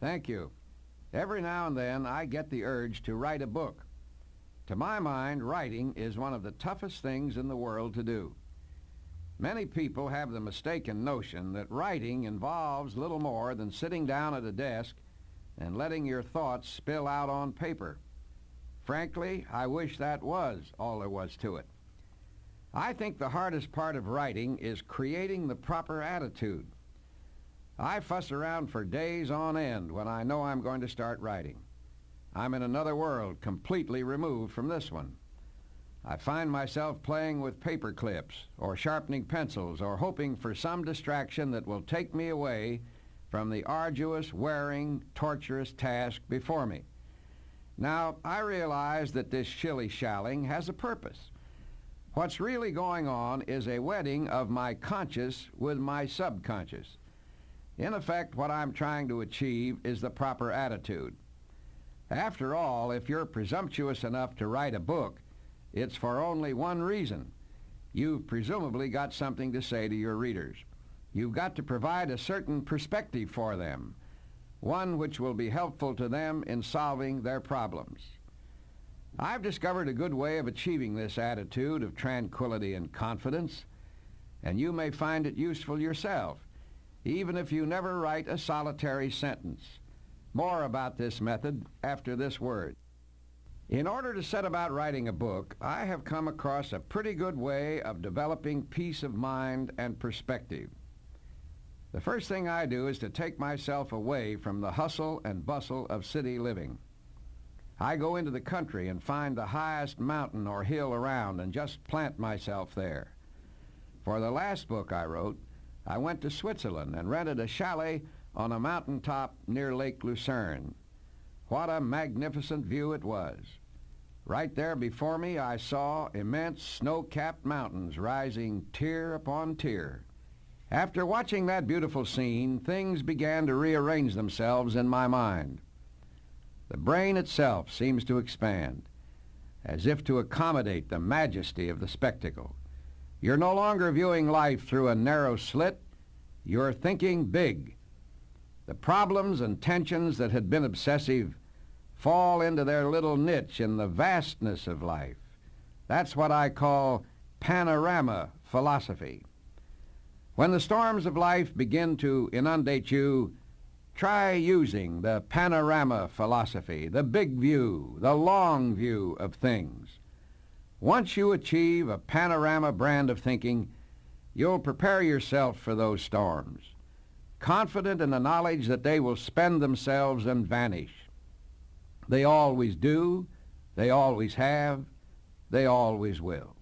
Thank you. Every now and then I get the urge to write a book. To my mind, writing is one of the toughest things in the world to do. Many people have the mistaken notion that writing involves little more than sitting down at a desk and letting your thoughts spill out on paper. Frankly, I wish that was all there was to it. I think the hardest part of writing is creating the proper attitude. I fuss around for days on end when I know I'm going to start writing. I'm in another world, completely removed from this one. I find myself playing with paper clips or sharpening pencils or hoping for some distraction that will take me away from the arduous, wearing, torturous task before me. Now, I realize that this shilly-shallying has a purpose. What's really going on is a wedding of my conscious with my subconscious. In effect, what I'm trying to achieve is the proper attitude. After all, if you're presumptuous enough to write a book, it's for only one reason. You've presumably got something to say to your readers. You've got to provide a certain perspective for them, one which will be helpful to them in solving their problems. I've discovered a good way of achieving this attitude of tranquility and confidence, and you may find it useful yourself, even if you never write a solitary sentence. More about this method after this word. In order to set about writing a book, I have come across a pretty good way of developing peace of mind and perspective. The first thing I do is to take myself away from the hustle and bustle of city living. I go into the country and find the highest mountain or hill around and just plant myself there. For the last book I wrote, I went to Switzerland and rented a chalet on a mountaintop near Lake Lucerne. What a magnificent view it was. Right there before me I saw immense snow-capped mountains rising tier upon tier. After watching that beautiful scene, things began to rearrange themselves in my mind. The brain itself seems to expand, as if to accommodate the majesty of the spectacle. You're no longer viewing life through a narrow slit. You're thinking big. The problems and tensions that had been obsessive fall into their little niche in the vastness of life. That's what I call panorama philosophy. When the storms of life begin to inundate you, try using the panorama philosophy, the big view, the long view of things. Once you achieve a panorama brand of thinking, you'll prepare yourself for those storms, confident in the knowledge that they will spend themselves and vanish. They always do, they always have, they always will.